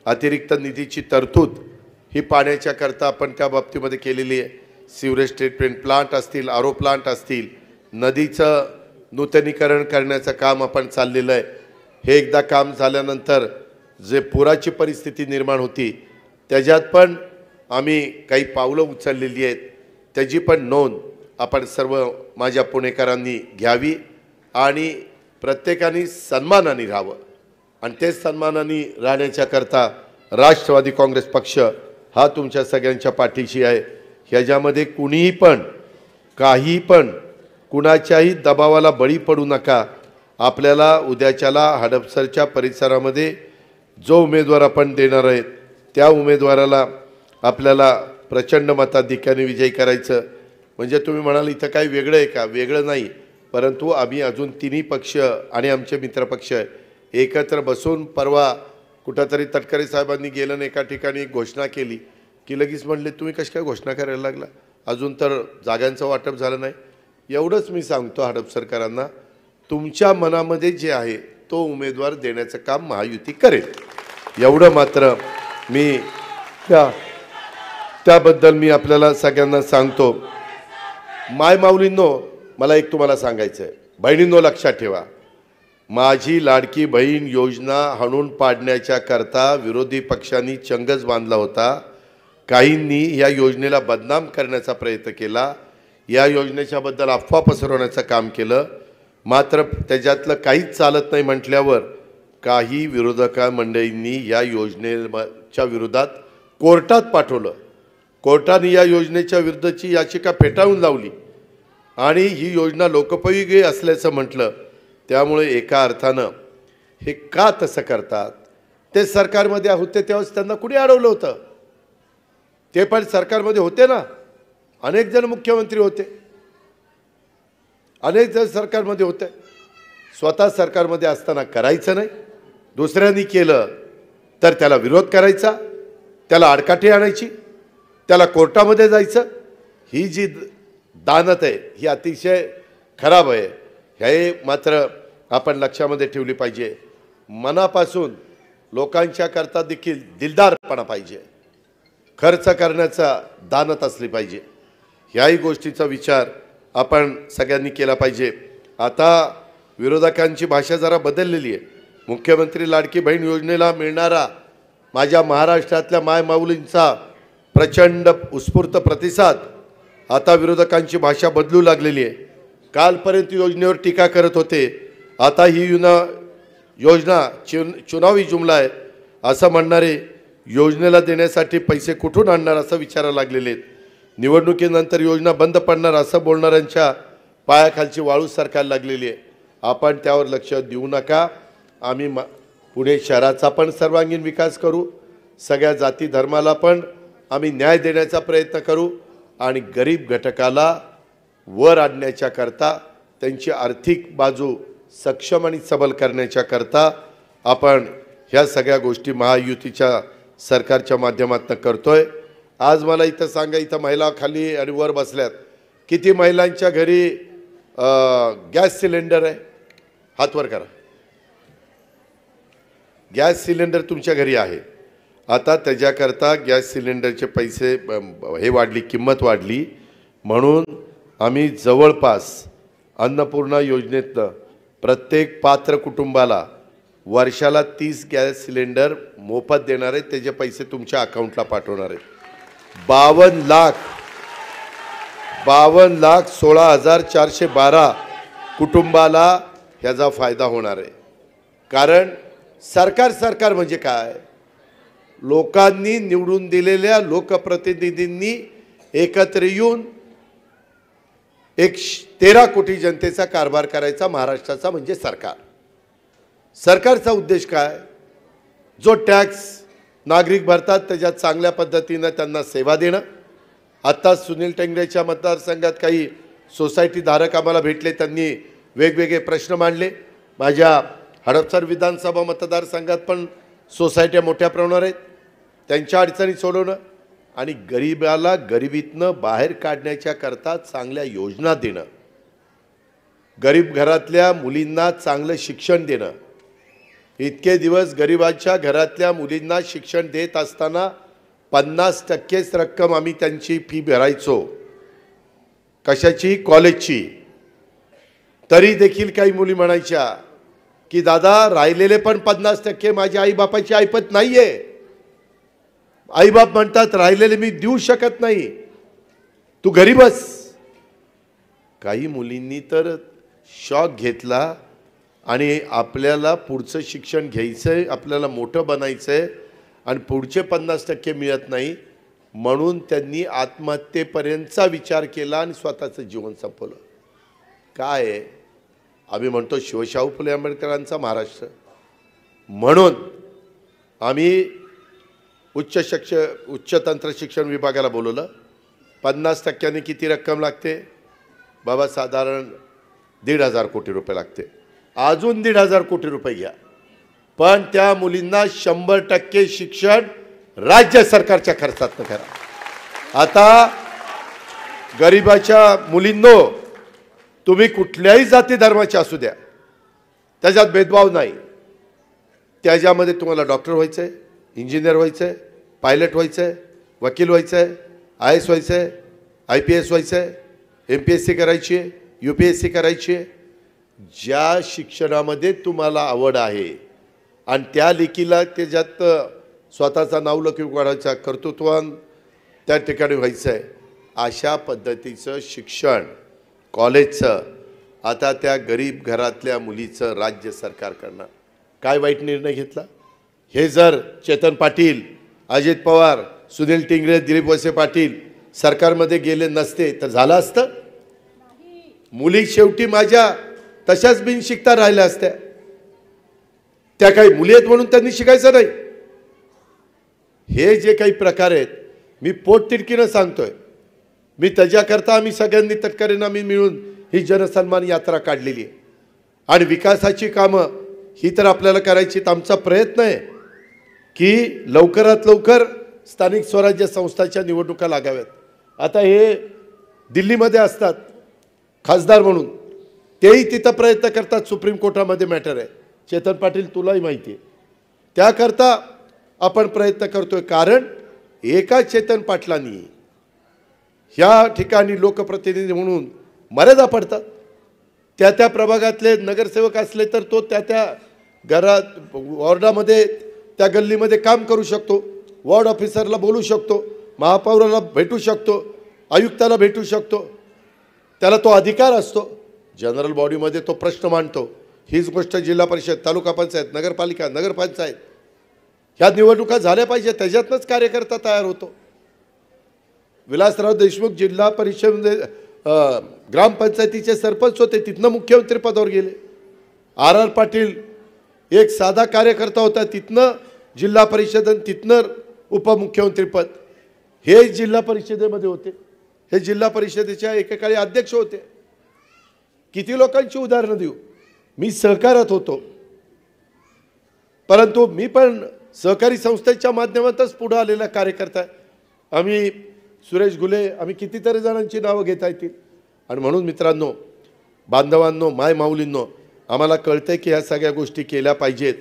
अतिरिक्त निधीची तरतूद ही पाण्याच्या करता आपण त्या बाबतीमध्ये केलेली आहे. सिवरेज ट्रीटमेंट प्लांट असतील, आरो प्लांट असतील, नदीचं नूतनीकरण करण्याचं काम आपण चाललेलं आहे. हे एकदा काम झाल्यानंतर जे पुराची परिस्थिती निर्माण होती त्याच्यात पण आम्ही काही पावलं उचललेली आहेत. त्याची पण नोंद आपण सर्व माझ्या पुणेकरांनी घ्यावी आणि प्रत्येकाने सन्मानाने राहावं. आणि तेच सन्मानाने राहण्याच्या करता राष्ट्रवादी काँग्रेस पक्ष हा तुमच्या सगळ्यांच्या पाठीशी आहे. ह्याच्यामध्ये कुणीही पण काही पण कुणाच्याही दबावाला बळी पडू नका. आपल्याला उद्याच्याला हडपसरच्या परिसरामध्ये जो उमेदवार आपण देणार आहेत त्या उमेदवाराला आपल्याला प्रचंड मताधिक्याने विजयी करायचं. म्हणजे तुम्ही म्हणाल इथं काही वेगळं आहे का? वेगळं नाही, परंतु आम्ही अजून तिन्ही पक्ष आणि आमचे मित्रपक्ष एकत्र बसून परवा कुठंतरी तटकरे साहेबांनी गेलं एका ठिकाणी घोषणा केली की लगेच म्हणले तुम्ही कशी काय घोषणा करायला लागला? अजून तर जागांचं वाटप झालं नाही. एवढंच मी सांगतो हडप सरकारांना, तुमच्या मनामध्ये जे आहे तो उमेदवार देण्याचं काम महायुती करेल, एवढं मात्र मी त्याबद्दल मी आपल्याला सगळ्यांना सांगतो. मायमाऊलींनो, मला एक तुम्हाला सांगायचं आहे, बहिणींनो लक्षात ठेवा, माझी लाडकी बहीण योजना हाणून पाडण्याच्या करता विरोधी पक्षांनी चंगच बांधला होता. काहींनी या योजनेला बदनाम करण्याचा प्रयत्न केला, या योजनेच्या बद्दल अफवा पसरवण्याचं काम केलं. मात्र त्याच्यातलं काहीच चालत नाही म्हटल्यावर काही विरोधक मंडळींनी या योजनेच्या विरोधात कोर्टात पाठवलं. कोर्टाने या योजनेच्या विरुद्धची याचिका फेटाळून लावली आणि ही योजना लोकोपयोगी असल्याचं म्हटलं. त्यामुळे एका अर्थानं हे का तसं करतात, ते सरकारमध्ये होते तेव्हाच त्यांना कुणी अडवलं होतं? ते पण सरकारमध्ये होते ना, अनेक जण मुख्यमंत्री होते, अनेक जण सरकारमध्ये होते. स्वतः सरकारमध्ये असताना करायचं नाही, दुसऱ्यांनी केलं तर त्याला विरोध करायचा, त्याला आडकाठी आणायची, त्याला कोर्टामध्ये जायचं. ही जी दानत आहे ही अतिशय खराब आहे. हे मात्र आपण लक्षामध्ये ठेवली पाहिजे. मनापासून लोकांच्या करता देखील दिलदारपणा पाहिजे, खर्च करण्याचा दानत असली पाहिजे. ह्याही गोष्टीचा विचार आपण सगळ्यांनी केला पाहिजे. आता विरोधकांची भाषा जरा बदललेली आहे. मुख्यमंत्री लाडकी बहीण योजनेला मिळणारा माझ्या महाराष्ट्रातल्या मायमाऊलींचा प्रचंड उत्स्फूर्त प्रतिसाद, आता विरोधकांची भाषा बदलू लागलेली आहे. कालपर्यंत योजनेवर टीका करत होते, आता ही योजना चुनावी जुमला आहे असं म्हणणारे योजनेला देण्यासाठी पैसे कुठून आणणार असं विचारायला लागलेले आहेत. निवडणुकीनंतर योजना बंद पडणार असं बोलणाऱ्यांच्या पायाखालची वाळू सरकायला लागलेली आहे. आपण त्यावर लक्ष देऊ नका. आम्ही पुणे शहराचा पण सर्वांगीण विकास करू, सगळ्या जाती धर्माला पण आम्ही न्याय देण्याचा प्रयत्न करू आणि गरीब घटकाला वर आणण्याच्या करता, त्यांची आर्थिक बाजू सक्षम आणि सबल करण्याच्या करता आपण ह्या सगळ्या गोष्टी महायुतीच्या सरकारच्या माध्यमातून करतोय. आज मला इथं सांगा, इथं महिला खाली आणि वर बसल्यात, किती महिलांच्या घरी गॅस सिलेंडर आहे? हात वर करा. गॅस सिलेंडर तुमच्या घरी आहे. आता त्याच्याकरता गॅस सिलेंडरचे पैसे हे वाढली, किंमत वाढली, म्हणून आम्ही जवळपास अन्नपूर्णा योजनेतनं प्रत्येक पात्र कुटुंबाला वर्षाला 30 गॅस सिलेंडर मोफत देणार आहेत. त्याचे पैसे तुमच्या अकाउंटला पाठवणार आहेत. 52,16,412 कुटुंबाला ह्याचा फायदा होणार आहे. कारण सरकार म्हणजे काय? लोकांनी निवडून दिलेल्या लोकप्रतिनिधींनी एकत्र येऊन 13 कोटी जनतेचा कारभार करायचा महाराष्ट्राचा म्हणजे सरकार. सरकारचा उद्देश काय? जो टॅक्स नागरिक भरतात त्याच्यात चांगल्या पद्धतीने त्यांना सेवा देणं. आता सुनील टेंगरेच्या मतदारसंघात काही सोसायटी धारक आम्हाला भेटले, त्यांनी वेगवेगळे प्रश्न मांडले. माझ्या हडपसर विधानसभा मतदारसंघात पण सोसायट्या मोठ्या प्रमाणावर आहेत. त्यांच्या अडचणी सोडवणं आणि गरिबाला गरिबीतनं बाहेर काढण्याच्या करता चांगल्या योजना देणं, गरीब घरातल्या मुलींना चांगलं शिक्षण देणं. इतके दिवस गरिबाच्या घरातल्या मुलींना शिक्षण देत असताना 50% रक्कम आम्ही त्यांची फी भरायचो, कशाची? कॉलेजची. तरी देखील काही मुली म्हणायच्या की दादा राहिलेले पण 50% माझ्या आईबापाची ऐपत नाही आहे. आईबाप म्हणतात राहिलेले मी देऊ शकत नाही, तू घरी बस. काही मुलींनी तर शॉक घेतला आणि आपल्याला पुढचं शिक्षण घ्यायचंय, आपल्याला मोठं बनायचंय आणि पुढचे 50% मिळत नाही म्हणून त्यांनी आत्महत्येपर्यंतचा विचार केला आणि स्वतःचं जीवन संपवलं. काय आहे? आम्ही म्हणतो शिवशाहू फुले आंबेडकरांचा महाराष्ट्र. म्हणून आम्ही उच्च तंत्र शिक्षण विभागाला बोलवलं. 50% किती रक्कम लागते? बाबा साधारण 1,500 कोटी रुपये लागते. अजून 1,500 कोटी रुपये घ्या, पण त्या मुलींना 100% शिक्षण राज्य सरकारच्या खर्चातून करा. आता गरिबाच्या मुलींनो, तुम्ही कुठल्याही जाती धर्माचे असू द्या, त्याच्यात भेदभाव नाही. त्याच्यामध्ये तुम्हाला डॉक्टर व्हायचं आहे, इंजिनियर व्हायचं आहे, पायलट व्हायचं आहे, वकील व्हायचं आहे, IAS व्हायचं आहे, IPS व्हायचं आहे, MPSC करायची आहे, UPSC करायची आहे. ज्या शिक्षणामध्ये तुम्हाला आवड आहे आणि त्या लेकीला त्याच्यात स्वतःचा नावलौकिक वाढायचा, कर्तृत्वान त्या ठिकाणी व्हायचं आहे, अशा पद्धतीचं शिक्षण कॉलेजचं आता त्या गरीब घरातल्या मुलीचं राज्य सरकार करणार. काय वाईट निर्णय घेतला? हे जर चेतन पाटील, अजित पवार, सुनील टिंगरे, दिलीप वळसे पाटील सरकारमध्ये गेले नसते तर झालं असतं? मुली शेवटी माझ्या तशाच बिन शिकता राहिल्या असत्या. त्या काही मुली आहेत म्हणून त्यांनी शिकायचं नाही. हे जे काही प्रकार आहेत मी पोटतिडकीनं सांगतोय. मी त्याच्याकरता आम्ही सगळ्यांनी तत्कालीन आम्ही मिळून ही जनसन्मान यात्रा काढलेली आहे. आणि विकासाची कामं ही तर आपल्याला करायची. तर आमचा प्रयत्न आहे की लवकरात लवकर स्थानिक स्वराज्य संस्थांच्या निवडणुका लागाव्यात. आता हे दिल्लीमध्ये असतात खासदार म्हणून, तेही तिथं प्रयत्न करतात. सुप्रीम कोर्टामध्ये मॅटर आहे, चेतन पाटील तुलाही माहिती आहे. त्याकरता आपण प्रयत्न करतोय. कारण एका चेतन पाटलांनी ह्या ठिकाणी लोकप्रतिनिधी म्हणून मर्यादा पडतात. त्या त्या प्रभागातले नगरसेवक असले तर तो त्या त्या घरात वॉर्डामध्ये त्या गल्लीमध्ये काम करू शकतो, वॉर्ड ऑफिसरला बोलू शकतो, महापौराला भेटू शकतो, आयुक्ताला भेटू शकतो. त्याला तो अधिकार असतो. जनरल बॉडीमध्ये तो प्रश्न मांडतो. हीच गोष्ट जिल्हा परिषद, तालुका पंचायत, नगरपालिका, नगरपंचायत ह्या निवडणुका झाल्या पाहिजे. त्याच्यातनंच कार्यकर्ता तयार होतो. विलासराव देशमुख जिल्हा परिषदेमध्ये ग्रामपंचायतीचे सरपंच होते, तिथनं मुख्यमंत्री पदावर गेले. RR पाटील एक साधा कार्यकर्ता होता, तिथनं जिल्हा परिषद आणि तिथनं उपमुख्यमंत्रीपद. हे जिल्हा परिषदेमध्ये होते. हे जिल्हा परिषदेच्या एकेकाळी अध्यक्ष होते. किती लोकांची उदाहरणं देऊ. मी सहकारात होतो, परंतु मी पण सहकारी संस्थेच्या माध्यमातच पुढे आलेला कार्यकर्ता आहे. आम्ही सुरेश घुले, आम्ही कितीतरी जणांची नावं घेता येतील. आणि म्हणून मित्रांनो, बांधवांनो, माय माऊलींनो, आम्हाला कळतंय की ह्या सगळ्या गोष्टी केल्या पाहिजेत.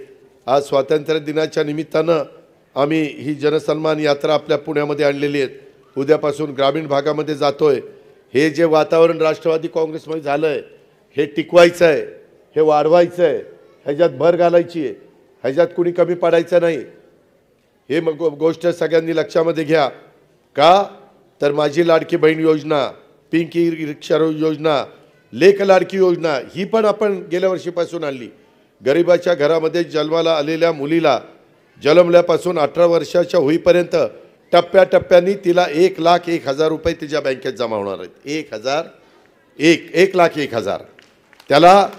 आज स्वातंत्र्य दिनाच्या निमित्तानं आम्ही ही जनसन्मान यात्रा आपल्या पुण्यामध्ये आणलेली आहे. उद्यापासून ग्रामीण भागामध्ये जातोय. हे जे वातावरण राष्ट्रवादी काँग्रेसमध्ये झालं आहे हे टिकवायचं आहे, हे वाढवायचं आहे, ह्याच्यात भर घालायची आहे, ह्याच्यात कुणी कमी पडायचं नाही. हे मग गोष्ट सगळ्यांनी लक्षामध्ये घ्या. का तर माझी लाडकी बहीण योजना, पिंकी रिक्षा योजना, लेक लाडकी योजना ही पण आपण गेल्या वर्षीपासून आणली. गरिबाच्या घरामध्ये जन्माला आलेल्या मुलीला जन्मल्यापासून 18 वर्षाच्या होईपर्यंत टप्प्याटप्प्याने तिला 1,01,000 रुपये तिच्या बँकेत जमा होणार आहेत. 1,01,000 त्याला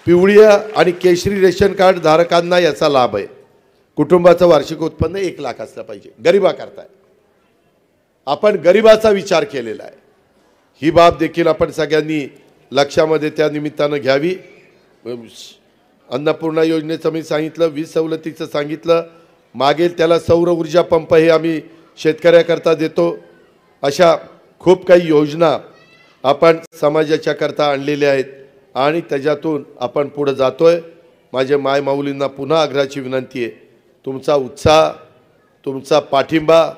पिवळ्या आणि केशरी रेशन कार्ड धारकांना याचा लाभ आहे. कुटुंबाचं वार्षिक उत्पन्न 1 लाख असलं पाहिजे. गरिबाकरता आपण गरिबाचा विचार केलेला आहे. ही बाब देखील आपण सगळ्यांनी लक्षामध्ये त्या निमित्तानं घ्यावी. अन्नपूर्णा योजनेचं मी सांगितलं, वीज सवलतीचं सांगितलं. मागेल त्याला सौर ऊर्जा पंप हे आम्ही शेतकऱ्याकरता देतो. अशा खूप काही योजना आपण समाजाच्या करता आणलेल्या आहेत आणि त्याच्यातून आपण पुढे जातोय. माझे माय माऊलींना पुन्हा आग्रहाची विनंती आहे, तुमचा उत्साह, तुमचा पाठिंबा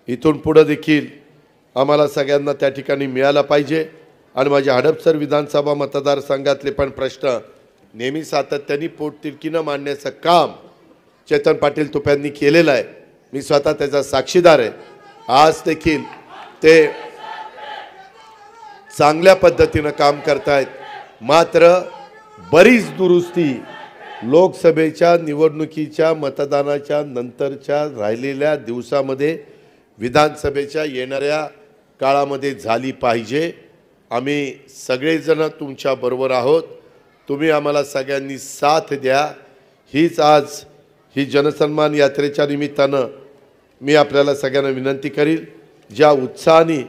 इथून पुढे देखील आम्हाला सगळ्यांना त्या ठिकाणी मिळाला पाहिजे. आणि माझ्या हडपसर विधानसभा मतदारसंघातले पण प्रश्न नेहमी सातत्याने पोटतिडकीनं मांडण्याचं काम चेतन पाटील तुप्यांनी केलेलं आहे. मी स्वतः त्याचा साक्षीदार आहे. आज देखील ते चांगल्या पद्धतीनं काम करतायत. मात्र बरीच दुरुस्ती लोकसभेच्या निवडणुकीच्या मतदानाच्या नंतरच्या राहिलेल्या दिवसामध्ये विधानसभेच्या येणाऱ्या काळामध्ये झाली पाहिजे. आम्ही सगळेजण तुमच्या बरोबर आहोत. तुम्ही आम्हाला सगळ्यांनी साथ द्या. हीच आज ही जनसन्मान यात्रेच्या निमित्तानं मी आपल्याला सगळ्यांना विनंती करील. ज्या उत्साहाने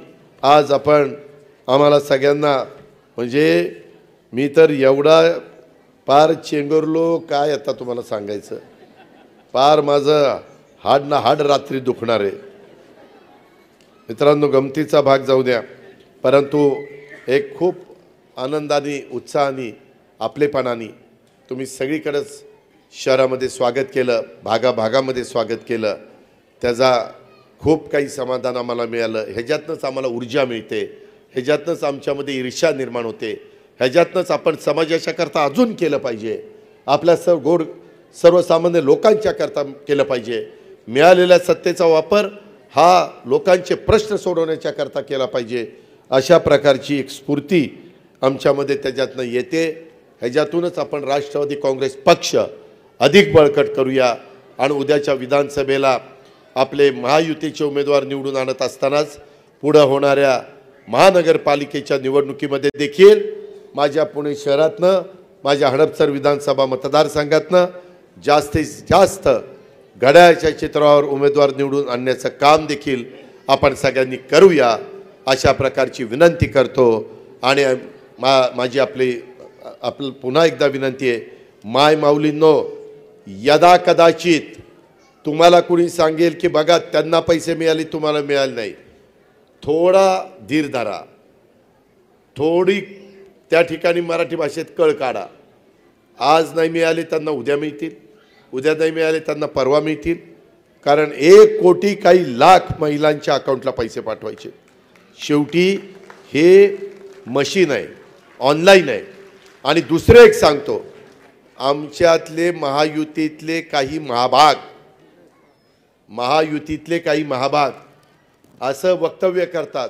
आज आपण आम्हाला सगळ्यांना, म्हणजे मी तर एवढा पार चेंगरलो काय आता तुम्हाला सांगायचं. पार माझं हाड ना हाड रात्री दुखणार आहे. मित्रांनो, गमतीचा भाग जाऊ द्या. परंतु एक खूप आनंदाने उत्साहाने आपलेपणाने तुम्ही सगळीकडेच शहरामध्ये स्वागत केलं, भागाभागामध्ये स्वागत केलं, त्याचा खूप काही समाधान आम्हाला मिळालं। ह्याच्यातनंच आम्हाला ऊर्जा मिळते, ह्याच्यातनंच आमच्यामध्ये ईर्ष्या निर्माण होते, ह्याच्यातनंच आपण समाजाच्या करता अजून केलं पाहिजे, आपल्या सर्वसामान्य लोकांच्या करता केलं पाहिजे। मिळालेल्या सत्तेचा वापर हा लोकांचे प्रश्न सोडवण्याच्या करता केला पाहिजे, अशा प्रकारची एक स्फूर्ती आमच्यामध्ये त्याच्यातनं येते। ह्याच्यातूनच आपण राष्ट्रवादी काँग्रेस पक्ष अधिक बळकट करूया आणि उद्याच्या विधानसभेला आपले महायुतीचे उमेदवार निवडून आणत असतानाच पुढे होणाऱ्या महानगरपालिकेच्या निवडणुकीमध्ये देखील माझ्या पुणे शहरातनं, माझ्या हडपसर विधानसभा मतदारसंघातनं जास्तीत जास्त घड्याळाच्या चित्रावर उमेदवार निवडून आणण्याचं काम देखील आपण सगळ्यांनी करूया, अशा प्रकारची विनंती करतो। आणि माझी आपलं पुन्हा एकदा विनंती आहे, माय माऊलींनो, यदा कदाचित तुम्हाला कुणी सांगेल की बघा त्यांना पैसे मिळाले तुम्हाला मिळाले नाही, थोडा धीर धरा, थोडी त्या ठिकाणी मराठी भाषेत कळ काढा। आज नाही मिळाले त्यांना उद्या मिळतील, उद्या नाही मिळाले त्यांना परवा मिळतील, कारण 1 कोटी काही लाख महिलांच्या अकाउंटला पैसे पाठवायचे। शेवटी हे मशीन आहे, ऑनलाईन आहे। आणि दुसरं एक सांगतो, आमच्यातले महायुतीतले काही महाभाग असं वक्तव्य करतात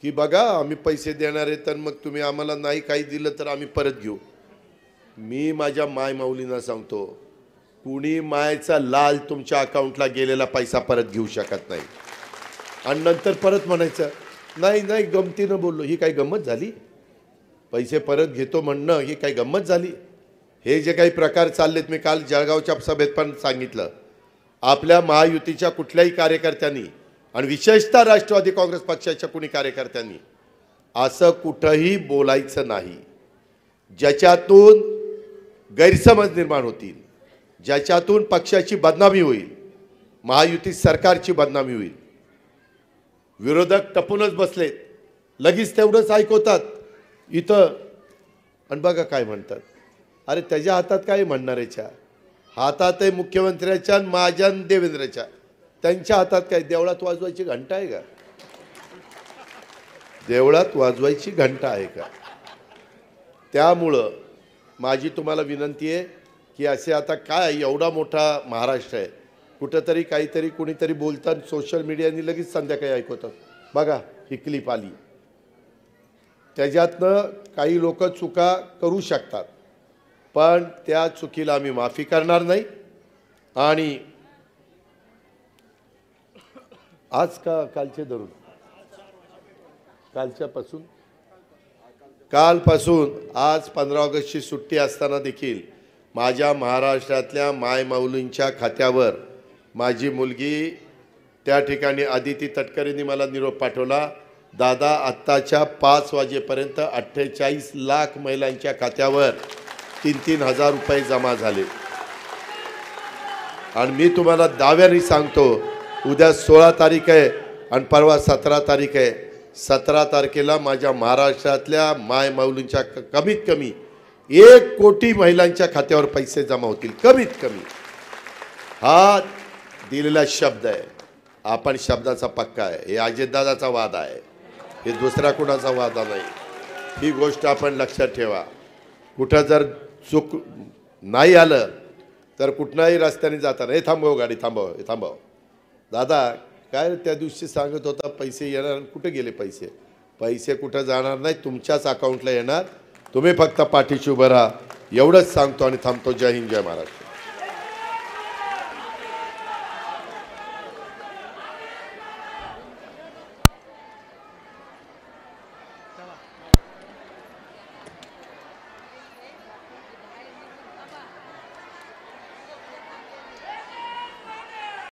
की बघा आम्ही पैसे देणार आहे तर मग तुम्ही आम्हाला नाही काही दिलं तर आम्ही परत घेऊ। मी माझ्या माय माऊलींना सांगतो, कुणी मायचा लाल तुमच्या अकाउंटला गेलेला पैसा परत घेऊ शकत नाही। आणि नंतर परत म्हणायचं नाही गमतीनं बोललो, ही काही गंमत झाली, पैसे परत घेतो म्हणणं ही काही गंमत झाली। हे जे काही प्रकार चाललेत, मी काल जळगावच्या सभेत पण सांगितलं, आपल्या महायुतीच्या कुठल्याही कार्यकर्त्यांनी आणि विशेषतः राष्ट्रवादी काँग्रेस पक्षाच्या कुणी कार्यकर्त्यांनी असं कुठंही बोलायचं नाही ज्याच्यातून गैरसमज निर्माण होतील, ज्याच्यातून पक्षाची बदनामी होईल, महायुती सरकारची बदनामी होईल। विरोधक टपूनच बसलेत, लगेच तेवढंच ऐकवतात इथं, आणि बघा काय म्हणतात, अरे त्याच्या हातात काय म्हणणाऱ्याच्या हातात आहे, मुख्यमंत्र्याच्या आणि माझ्या आणि देवेंद्रच्या, त्यांच्या हातात काय देवळात वाजवायची घंटा आहे का? देवळात वाजवायची घंटा आहे का? त्यामुळं माझी तुम्हाला विनंती आहे की असे आता काय एवढा मोठा महाराष्ट्र आहे, कुठंतरी काहीतरी कुणीतरी बोलतात सोशल मीडियाने लगेच संध्याकाळी ऐकवतात, बघा ही क्लिप आली, त्याच्यातनं काही लोक चुका करू शकतात, पण त्या चुकीला आम्ही माफी करणार नाही। आणि आज का कालचे धरून कालपासून आज 15 ऑगस्टची सुट्टी असताना देखील माझ्या महाराष्ट्रातल्या माय माऊलींच्या खात्यावर माझी मुलगी त्या ठिकाणी आदिती तटकरेंनी मला निरोप पाठवला, दादा आत्ताच्या 5 वाजेपर्यंत 48 लाख महिलांच्या खात्यावर 3-3 हजार रुपये जमा झाले। आणि मी तुम्हाला दाव्याने सांगतो, उद्या 16 तारीख आहे आणि परवा 17 तारीख आहे, 17 तारखेला माझ्या महाराष्ट्रातल्या माय माऊलींच्या कमीत कमी 1 कोटी महिलांच्या खात्यावर पैसे जमा होतील, कमीत कमी। हा दिलेला शब्द आहे, आपण शब्दाचा पक्का आहे, हे अजितदादाचा वाद आहे, हे दुसरा कुणाचा वादा नाही। ही गोष्ट आपण लक्षात ठेवा, कुठं जर चूक नाही आलं तर कुठल्याही रस्त्याने जाताना हे थांबव गाडी, थांबव दादा, काय त्या दिवशी सांगत होता पैसे येणार, कुठे गेले पैसे कुठं जाणार नाही, तुमच्याच अकाउंटला येणार, तुम्ही फक्त पाठीशी उभं राहा, एवढंच सांगतो आणि थांबतो। जय हिंद, जय महाराष्ट्र।